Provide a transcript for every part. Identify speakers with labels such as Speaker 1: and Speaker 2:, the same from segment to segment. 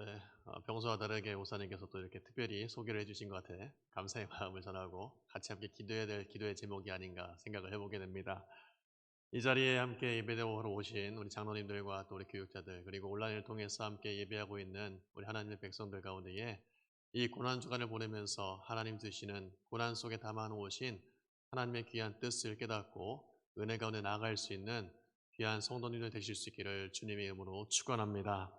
Speaker 1: 네, 평소와 다르게 목사님께서 또 이렇게 특별히 소개를 해주신 것 같아 감사의 마음을 전하고 같이 함께 기도해야 될 기도의 제목이 아닌가 생각을 해보게 됩니다. 이 자리에 함께 예배드리러 오신 우리 장로님들과 또 우리 교육자들 그리고 온라인을 통해서 함께 예배하고 있는 우리 하나님의 백성들 가운데에 이 고난 주간을 보내면서 하나님 드시는 고난 속에 담아놓으신 하나님의 귀한 뜻을 깨닫고 은혜 가운데 나아갈 수 있는 귀한 성도님들 되실 수 있기를 주님의 이름으로 축원합니다.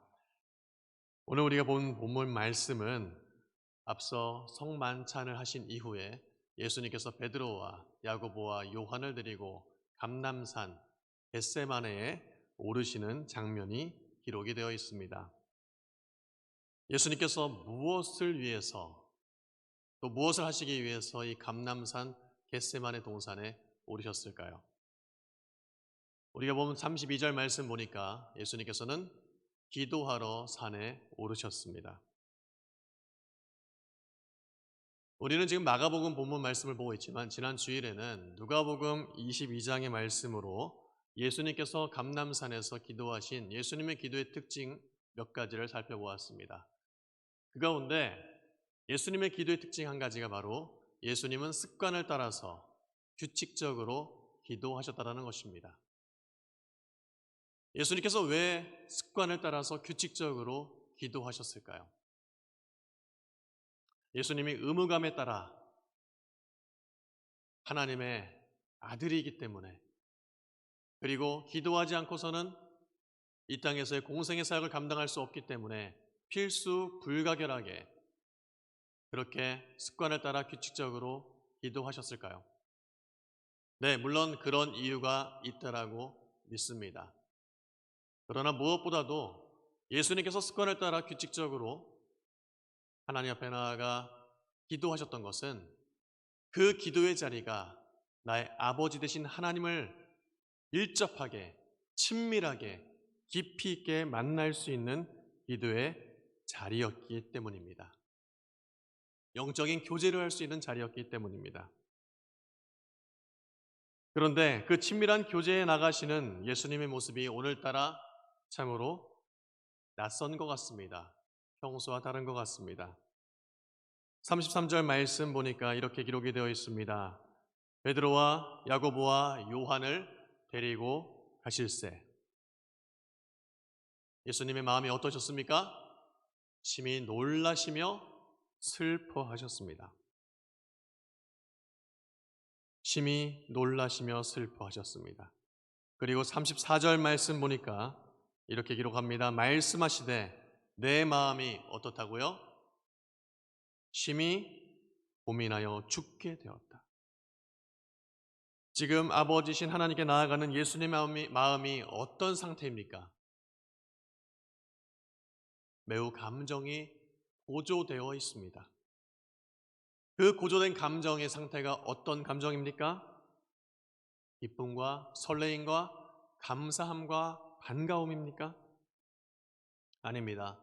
Speaker 1: 오늘 우리가 본 본문 말씀은 앞서 성만찬을 하신 이후에 예수님께서 베드로와 야고보와 요한을 데리고 감람산 겟세마네에 오르시는 장면이 기록이 되어 있습니다. 예수님께서 무엇을 위해서 또 무엇을 하시기 위해서 이 감람산 겟세마네 동산에 오르셨을까요? 우리가 보면 32절 말씀 보니까 예수님께서는 기도하러 산에 오르셨습니다. 우리는 지금 마가복음 본문 말씀을 보고 있지만 지난 주일에는 누가복음 22장의 말씀으로 예수님께서 감람산에서 기도하신 예수님의 기도의 특징 몇 가지를 살펴보았습니다. 그 가운데 예수님의 기도의 특징 한 가지가 바로 예수님은 습관을 따라서 규칙적으로 기도하셨다는 것입니다. 예수님께서 왜 습관을 따라서 규칙적으로 기도하셨을까요? 예수님이 의무감에 따라 하나님의 아들이기 때문에 그리고 기도하지 않고서는 이 땅에서의 공생의 사역을 감당할 수 없기 때문에 필수 불가결하게 그렇게 습관을 따라 규칙적으로 기도하셨을까요? 네, 물론 그런 이유가 있다라고 믿습니다. 그러나 무엇보다도 예수님께서 습관을 따라 규칙적으로 하나님 앞에 나아가 기도하셨던 것은 그 기도의 자리가 나의 아버지 되신 하나님을 일접하게, 친밀하게, 깊이 있게 만날 수 있는 기도의 자리였기 때문입니다. 영적인 교제를 할 수 있는 자리였기 때문입니다. 그런데 그 친밀한 교제에 나가시는 예수님의 모습이 오늘따라 참으로 낯선 것 같습니다. 평소와 다른 것 같습니다. 33절 말씀 보니까 이렇게 기록이 되어 있습니다. 베드로와 야고보와 요한을 데리고 가실세. 예수님의 마음이 어떠셨습니까? 심히 놀라시며 슬퍼하셨습니다. 심히 놀라시며 슬퍼하셨습니다. 그리고 34절 말씀 보니까 이렇게 기록합니다. 말씀하시되 내 마음이 어떻다고요? 심히 고민하여 죽게 되었다. 지금 아버지신 하나님께 나아가는 예수님의 마음이 어떤 상태입니까? 매우 감정이 고조되어 있습니다. 그 고조된 감정의 상태가 어떤 감정입니까? 기쁨과 설레임과 감사함과 반가움입니까? 아닙니다.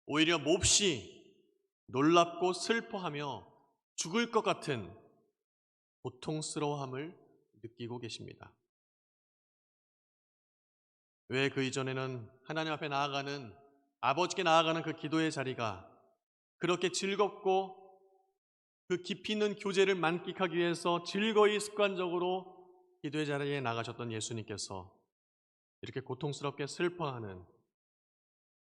Speaker 1: 오히려 몹시 놀랍고 슬퍼하며 죽을 것 같은 고통스러움을 느끼고 계십니다. 왜 그 이전에는 하나님 앞에 나아가는 아버지께 나아가는 그 기도의 자리가 그렇게 즐겁고 그 깊이 있는 교제를 만끽하기 위해서 즐거이 습관적으로 기도의 자리에 나가셨던 예수님께서 이렇게 고통스럽게 슬퍼하는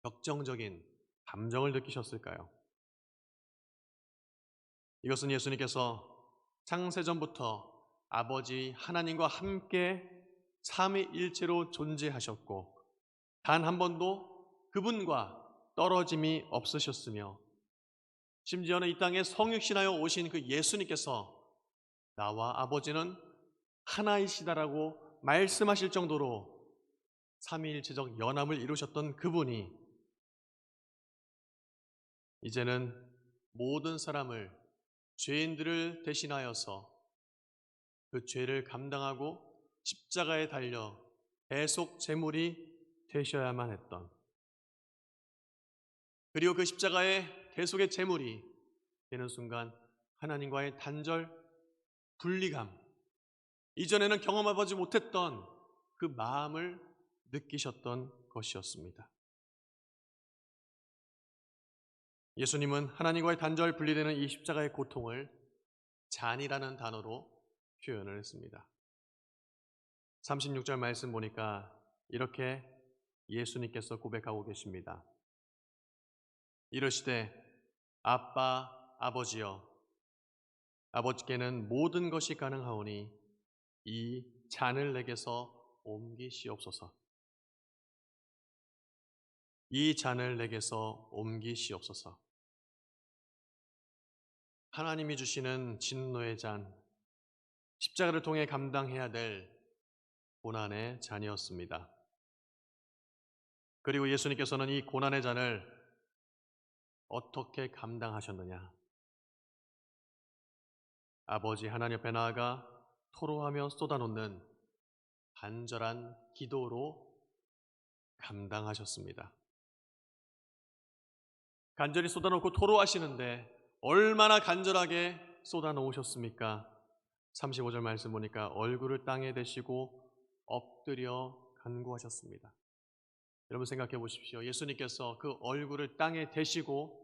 Speaker 1: 격정적인 감정을 느끼셨을까요? 이것은 예수님께서 창세전부터 아버지 하나님과 함께 삼위일체로 존재하셨고 단 한 번도 그분과 떨어짐이 없으셨으며 심지어는 이 땅에 성육신하여 오신 그 예수님께서 나와 아버지는 하나이시다라고 말씀하실 정도로 삼위일체적 연합을 이루셨던 그분이 이제는 모든 사람을 죄인들을 대신하여서 그 죄를 감당하고 십자가에 달려 대속 제물이 되셔야만 했던 그리고 그 십자가의 대속의 제물이 되는 순간 하나님과의 단절, 분리감 이전에는 경험해보지 못했던 그 마음을 느끼셨던 것이었습니다. 예수님은 하나님과의 단절 분리되는 이 십자가의 고통을 잔이라는 단어로 표현을 했습니다. 36절 말씀 보니까 이렇게 예수님께서 고백하고 계십니다. 이르시되 아빠 아버지여 아버지께는 모든 것이 가능하오니 이 잔을 내게서 옮기시옵소서. 이 잔을 내게서 옮기시옵소서. 하나님이 주시는 진노의 잔, 십자가를 통해 감당해야 될 고난의 잔이었습니다. 그리고 예수님께서는 이 고난의 잔을 어떻게 감당하셨느냐? 아버지 하나님 앞에 나아가 토로하며 쏟아놓는 간절한 기도로 감당하셨습니다. 간절히 쏟아놓고 토로하시는데 얼마나 간절하게 쏟아놓으셨습니까? 35절 말씀 보니까 얼굴을 땅에 대시고 엎드려 간구하셨습니다. 여러분 생각해 보십시오. 예수님께서 그 얼굴을 땅에 대시고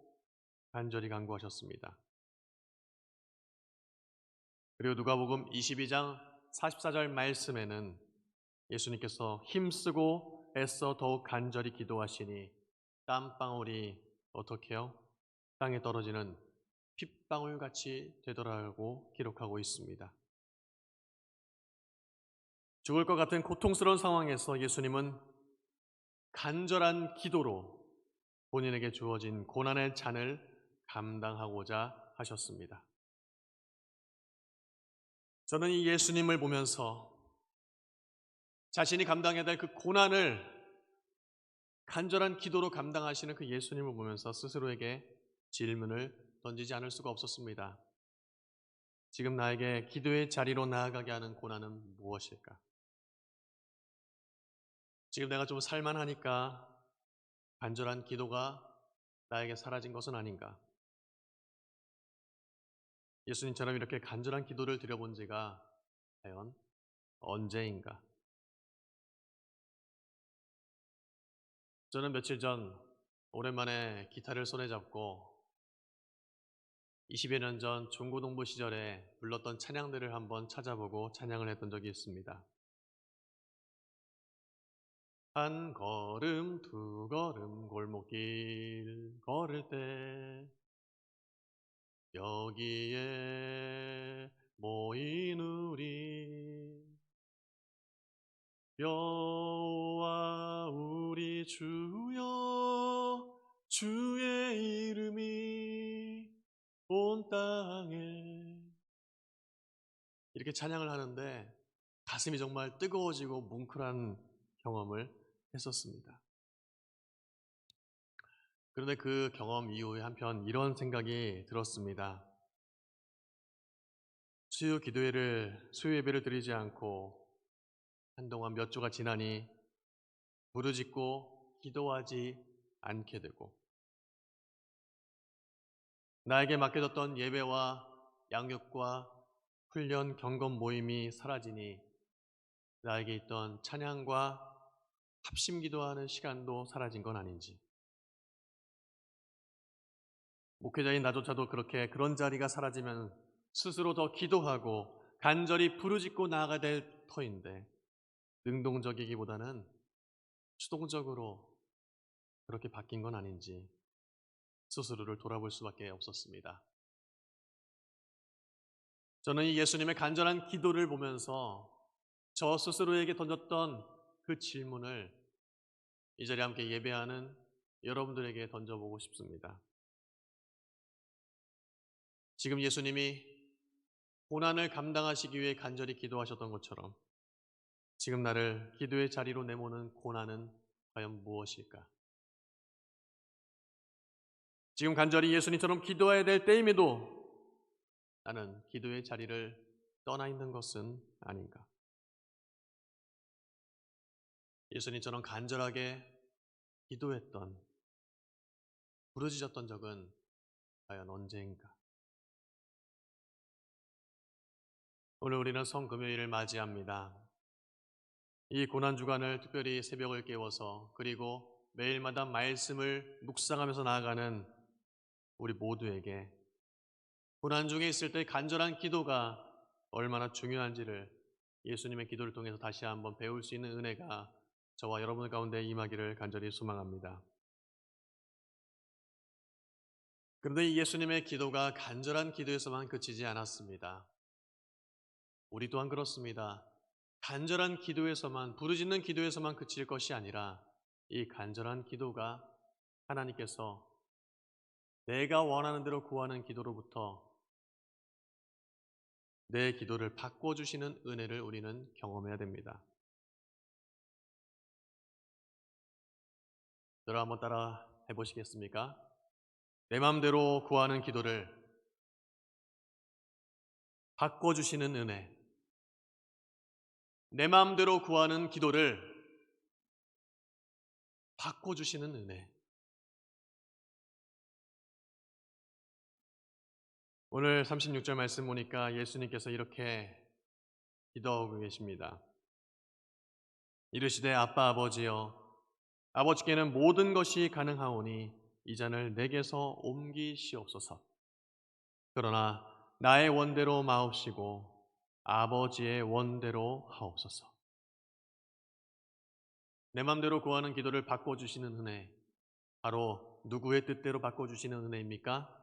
Speaker 1: 간절히 간구하셨습니다. 그리고 누가복음 22장 44절 말씀에는 예수님께서 힘쓰고 애써 더욱 간절히 기도하시니 땀방울이 어떻게 해요? 땅에 떨어지는 핏방울같이 되더라고 기록하고 있습니다. 죽을 것 같은 고통스러운 상황에서 예수님은 간절한 기도로 본인에게 주어진 고난의 잔을 감당하고자 하셨습니다. 저는 이 예수님을 보면서 자신이 감당해야 될 그 고난을 간절한 기도로 감당하시는 그 예수님을 보면서 스스로에게 질문을 던지지 않을 수가 없었습니다. 지금 나에게 기도의 자리로 나아가게 하는 고난은 무엇일까? 지금 내가 좀 살만하니까 간절한 기도가 나에게 사라진 것은 아닌가? 예수님처럼 이렇게 간절한 기도를 드려본 지가 과연 언제인가? 저는 며칠 전 오랜만에 기타를 손에 잡고 20여 년 전 중고등부 시절에 불렀던 찬양들을 한번 찾아보고 찬양을 했던 적이 있습니다. 한 걸음 두 걸음 골목길 걸을 때 여기에 모인 우리 여호와 우리 주여 주의 이름이 온 땅에 이렇게 찬양을 하는데 가슴이 정말 뜨거워지고 뭉클한 경험을 했었습니다. 그런데 그 경험 이후에 한편 이런 생각이 들었습니다. 수요 예배를 드리지 않고 한동안 몇 주가 지나니 부르짖고 기도하지 않게 되고 나에게 맡겨졌던 예배와 양육과 훈련 경건 모임이 사라지니 나에게 있던 찬양과 합심 기도하는 시간도 사라진 건 아닌지, 목회자인 나조차도 그렇게 그런 자리가 사라지면 스스로 더 기도하고 간절히 부르짖고 나아가야 될 터인데 능동적이기보다는 수동적으로 그렇게 바뀐 건 아닌지 스스로를 돌아볼 수밖에 없었습니다. 저는 이 예수님의 간절한 기도를 보면서 저 스스로에게 던졌던 그 질문을 이 자리에 함께 예배하는 여러분들에게 던져보고 싶습니다. 지금 예수님이 고난을 감당하시기 위해 간절히 기도하셨던 것처럼 지금 나를 기도의 자리로 내모는 고난은 과연 무엇일까? 지금 간절히 예수님처럼 기도해야 될 때임에도 나는 기도의 자리를 떠나 있는 것은 아닌가? 예수님처럼 간절하게 기도했던, 부르짖었던 적은 과연 언제인가? 오늘 우리는 성금요일을 맞이합니다. 이 고난주간을 특별히 새벽을 깨워서 그리고 매일마다 말씀을 묵상하면서 나아가는 우리 모두에게 고난 중에 있을 때 간절한 기도가 얼마나 중요한지를 예수님의 기도를 통해서 다시 한번 배울 수 있는 은혜가 저와 여러분 가운데 임하기를 간절히 소망합니다. 그런데 이 예수님의 기도가 간절한 기도에서만 그치지 않았습니다. 우리 또한 그렇습니다. 간절한 기도에서만, 부르짖는 기도에서만 그칠 것이 아니라 이 간절한 기도가 하나님께서 내가 원하는 대로 구하는 기도로부터 내 기도를 바꿔주시는 은혜를 우리는 경험해야 됩니다. 여러분 한번 따라 해보시겠습니까? 내 마음대로 구하는 기도를 바꿔주시는 은혜. 내 마음대로 구하는 기도를 바꿔주시는 은혜. 오늘 36절 말씀 보니까 예수님께서 이렇게 기도하고 계십니다. 이르시되 아빠 아버지여 아버지께는 모든 것이 가능하오니 이 잔을 내게서 옮기시옵소서. 그러나 나의 원대로 마옵시고 아버지의 원대로 하옵소서. 내 맘대로 구하는 기도를 바꿔주시는 은혜, 바로 누구의 뜻대로 바꿔주시는 은혜입니까?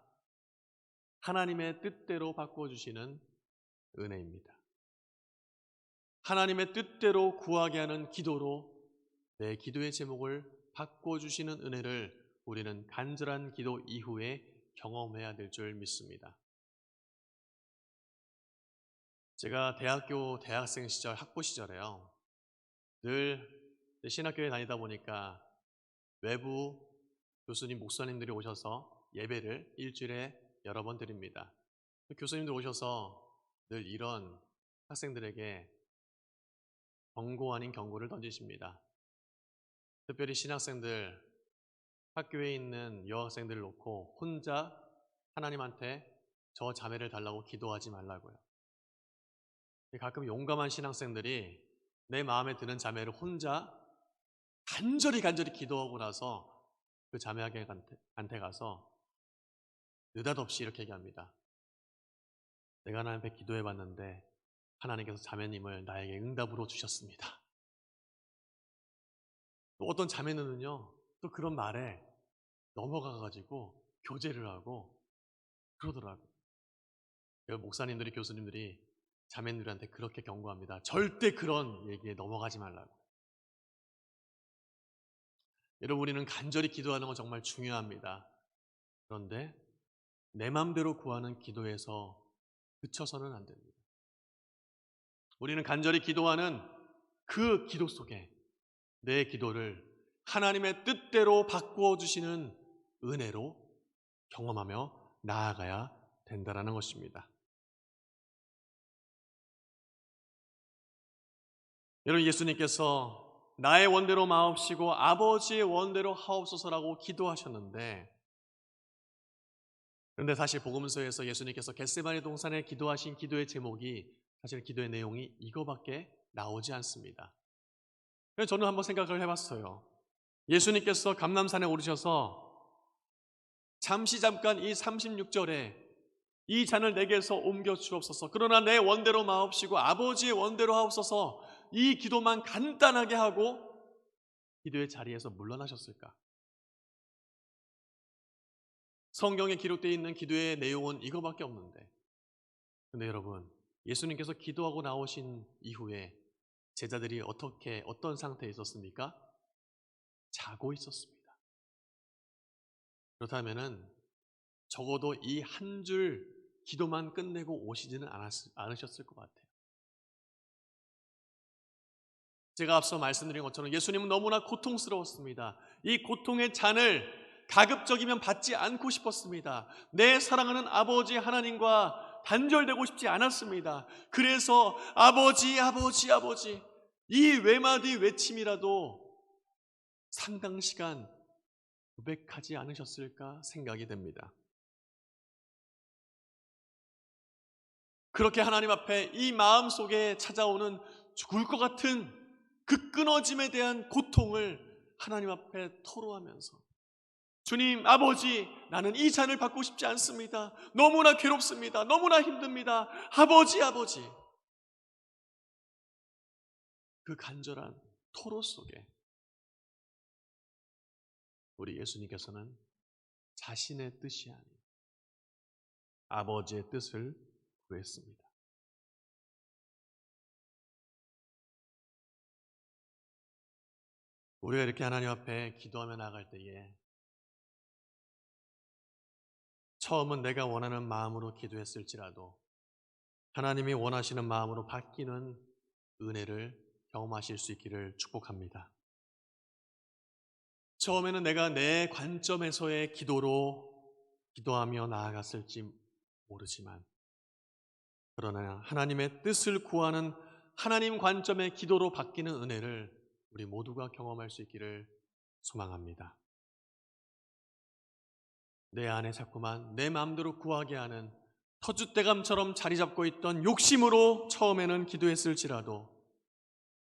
Speaker 1: 하나님의 뜻대로 바꿔주시는 은혜입니다. 하나님의 뜻대로 구하게 하는 기도로 내 기도의 제목을 바꿔주시는 은혜를 우리는 간절한 기도 이후에 경험해야 될 줄 믿습니다. 제가 대학생 시절, 학부 시절에요. 늘 신학교에 다니다 보니까 외부 교수님, 목사님들이 오셔서 예배를 일주일에 여러 번 드립니다. 교수님들 오셔서 늘 이런 학생들에게 경고 아닌 경고를 던지십니다. 특별히 신학생들, 학교에 있는 여학생들을 놓고 혼자 하나님한테 저 자매를 달라고 기도하지 말라고요. 가끔 용감한 신학생들이 내 마음에 드는 자매를 혼자 간절히 기도하고 나서 그 자매에게 가서 느닷없이 이렇게 얘기합니다. 내가 하나님 앞에 기도해봤는데 하나님께서 자매님을 나에게 응답으로 주셨습니다. 또 어떤 자매는요, 또 그런 말에 넘어가가지고 교제를 하고 그러더라고요. 목사님들이, 교수님들이 자매들한테 그렇게 경고합니다. 절대 그런 얘기에 넘어가지 말라고. 여러분, 우리는 간절히 기도하는 건 정말 중요합니다. 그런데 내 맘대로 구하는 기도에서 그쳐서는 안 됩니다. 우리는 간절히 기도하는 그 기도 속에 내 기도를 하나님의 뜻대로 바꾸어 주시는 은혜로 경험하며 나아가야 된다는 것입니다. 여러분, 예수님께서 나의 원대로 마옵시고 아버지의 원대로 하옵소서라고 기도하셨는데, 그런데 사실 복음서에서 예수님께서 겟세마네 동산에 기도하신 기도의 제목이, 사실 기도의 내용이 이거밖에 나오지 않습니다. 그래서 저는 한번 생각을 해봤어요. 예수님께서 감람산에 오르셔서 잠깐 이 36절에 이 잔을 내게서 옮겨 주옵소서, 그러나 내 원대로 마옵시고 아버지의 원대로 하옵소서, 이 기도만 간단하게 하고 기도의 자리에서 물러나셨을까? 성경에 기록되어 있는 기도의 내용은 이거밖에 없는데, 근데 여러분, 예수님께서 기도하고 나오신 이후에 제자들이 어떤 상태에 있었습니까? 자고 있었습니다. 그렇다면은 적어도 이 한 줄 기도만 끝내고 오시지는 않으셨을 것 같아요. 제가 앞서 말씀드린 것처럼 예수님은 너무나 고통스러웠습니다. 이 고통의 잔을 가급적이면 받지 않고 싶었습니다. 내 사랑하는 아버지 하나님과 단절되고 싶지 않았습니다. 그래서 아버지, 아버지, 아버지, 이 외마디 외침이라도 상당 시간 고백하지 않으셨을까 생각이 됩니다. 그렇게 하나님 앞에 이 마음 속에 찾아오는 죽을 것 같은 그 끊어짐에 대한 고통을 하나님 앞에 토로하면서 주님, 아버지, 나는 이 잔을 받고 싶지 않습니다. 너무나 괴롭습니다. 너무나 힘듭니다. 아버지, 아버지. 그 간절한 토로 속에 우리 예수님께서는 자신의 뜻이 아닌 아버지의 뜻을 구했습니다. 우리가 이렇게 하나님 앞에 기도하며 나아갈 때에 처음은 내가 원하는 마음으로 기도했을지라도 하나님이 원하시는 마음으로 바뀌는 은혜를 경험하실 수 있기를 축복합니다. 처음에는 내가 내 관점에서의 기도로 기도하며 나아갔을지 모르지만 그러나 하나님의 뜻을 구하는 하나님 관점의 기도로 바뀌는 은혜를 우리 모두가 경험할 수 있기를 소망합니다. 내 안에 자꾸만 내 마음대로 구하게 하는 터줏대감처럼 자리 잡고 있던 욕심으로 처음에는 기도했을지라도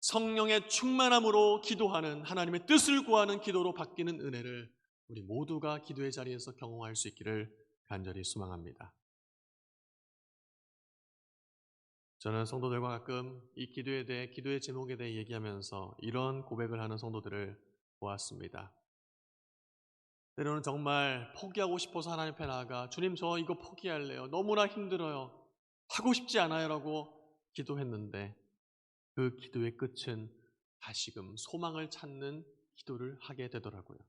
Speaker 1: 성령의 충만함으로 기도하는 하나님의 뜻을 구하는 기도로 바뀌는 은혜를 우리 모두가 기도의 자리에서 경험할 수 있기를 간절히 소망합니다. 저는 성도들과 가끔 이 기도에 대해, 기도의 제목에 대해 얘기하면서 이런 고백을 하는 성도들을 보았습니다. 때로는 정말 포기하고 싶어서 하나님 앞에 나아가 주님, 저 이거 포기할래요. 너무나 힘들어요. 하고 싶지 않아요. 라고 기도했는데 그 기도의 끝은 다시금 소망을 찾는 기도를 하게 되더라고요.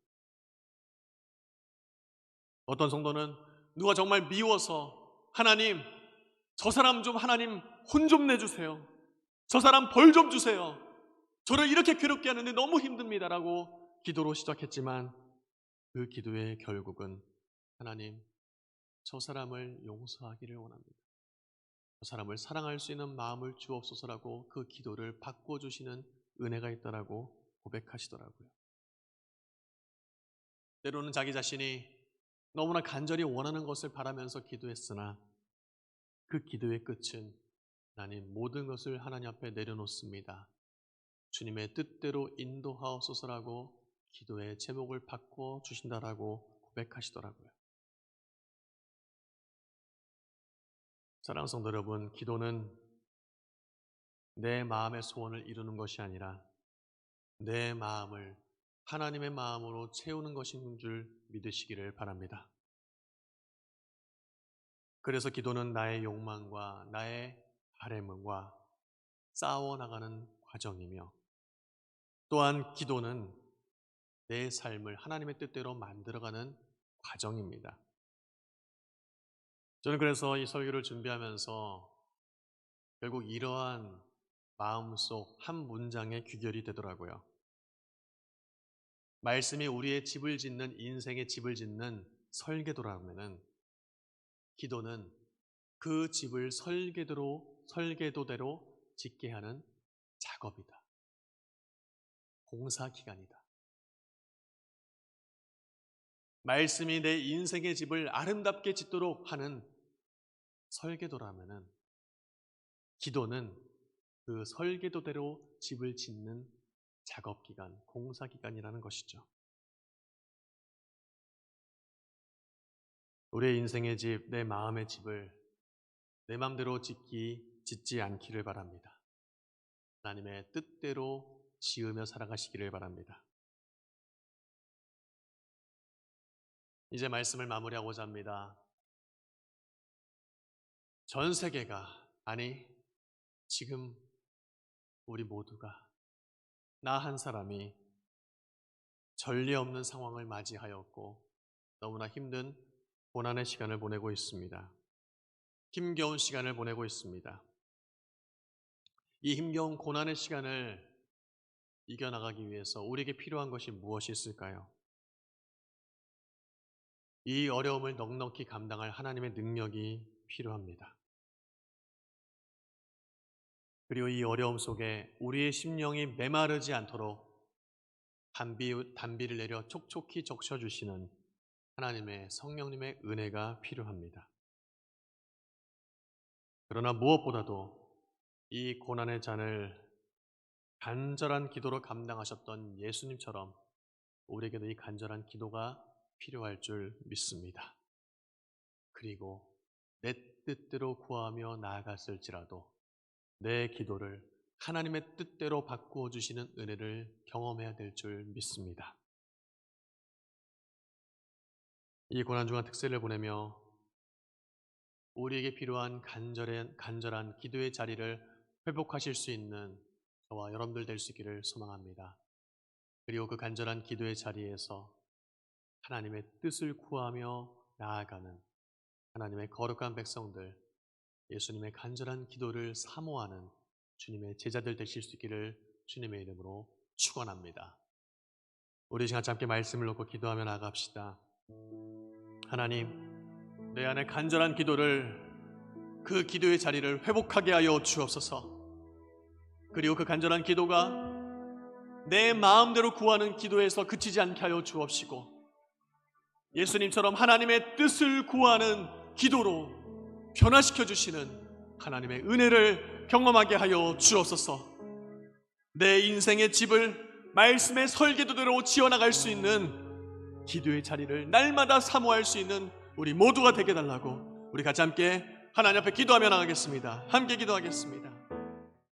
Speaker 1: 어떤 성도는 누가 정말 미워서 하나님, 저 사람 좀 하나님 혼 좀 내주세요. 저 사람 벌 좀 주세요. 저를 이렇게 괴롭게 하는데 너무 힘듭니다. 라고 기도로 시작했지만 그 기도의 결국은 하나님, 저 사람을 용서하기를 원합니다. 저 사람을 사랑할 수 있는 마음을 주옵소서라고 그 기도를 바꿔주시는 은혜가 있다라고 고백하시더라고요. 때로는 자기 자신이 너무나 간절히 원하는 것을 바라면서 기도했으나 그 기도의 끝은 하나님, 모든 것을 하나님 앞에 내려놓습니다. 주님의 뜻대로 인도하옵소서라고 기도의 제목을 바꿔 주신다라고 고백하시더라고요. 사랑하는 성도 여러분, 기도는 내 마음의 소원을 이루는 것이 아니라 내 마음을 하나님의 마음으로 채우는 것인 줄 믿으시기를 바랍니다. 그래서 기도는 나의 욕망과 나의 바램과 싸워나가는 과정이며 또한 기도는 내 삶을 하나님의 뜻대로 만들어가는 과정입니다. 저는 그래서 이 설교를 준비하면서 결국 이러한 마음속 한 문장의 귀결이 되더라고요. 말씀이 우리의 집을 짓는, 인생의 집을 짓는 설계도라면은 기도는 그 집을 설계도대로 짓게 하는 작업이다. 공사기간이다. 말씀이 내 인생의 집을 아름답게 짓도록 하는 설계도라면은 기도는 그 설계도대로 집을 짓는 작업기간, 공사기간이라는 것이죠. 우리의 인생의 집, 내 마음의 집을 내 마음대로 짓지 않기를 바랍니다. 하나님의 뜻대로 지으며 살아가시기를 바랍니다. 이제 말씀을 마무리하고자 합니다. 전 세계가, 아니 지금 우리 모두가, 나 한 사람이 전례 없는 상황을 맞이하였고 너무나 힘든 고난의 시간을 보내고 있습니다. 힘겨운 시간을 보내고 있습니다. 이 힘겨운 고난의 시간을 이겨나가기 위해서 우리에게 필요한 것이 무엇이 있을까요? 이 어려움을 넉넉히 감당할 하나님의 능력이 필요합니다. 그리고 이 어려움 속에 우리의 심령이 메마르지 않도록 단비를 내려 촉촉히 적셔주시는 하나님의 성령님의 은혜가 필요합니다. 그러나 무엇보다도 이 고난의 잔을 간절한 기도로 감당하셨던 예수님처럼 우리에게도 이 간절한 기도가 필요할 줄 믿습니다. 그리고 내 뜻대로 구하며 나아갔을지라도 내 기도를 하나님의 뜻대로 바꾸어 주시는 은혜를 경험해야 될 줄 믿습니다. 이 고난중한 특세를 보내며 우리에게 필요한 간절한 기도의 자리를 회복하실 수 있는 저와 여러분들 될 수 있기를 소망합니다. 그리고 그 간절한 기도의 자리에서 하나님의 뜻을 구하며 나아가는 하나님의 거룩한 백성들, 예수님의 간절한 기도를 사모하는 주님의 제자들 되실 수 있기를 주님의 이름으로 축원합니다. 우리 시간 함께 말씀을 놓고 기도하며 나갑시다. 하나님, 내 안에 간절한 기도를, 그 기도의 자리를 회복하게 하여 주옵소서. 그리고 그 간절한 기도가 내 마음대로 구하는 기도에서 그치지 않게 하여 주옵시고, 예수님처럼 하나님의 뜻을 구하는 기도로 변화시켜 주시는 하나님의 은혜를 경험하게 하여 주옵소서. 내 인생의 집을 말씀의 설계도대로 지어나갈 수 있는 기도의 자리를 날마다 사모할 수 있는 우리 모두가 되게 달라고 우리 같이 함께 하나님 앞에 기도하며 나가겠습니다. 함께 기도하겠습니다.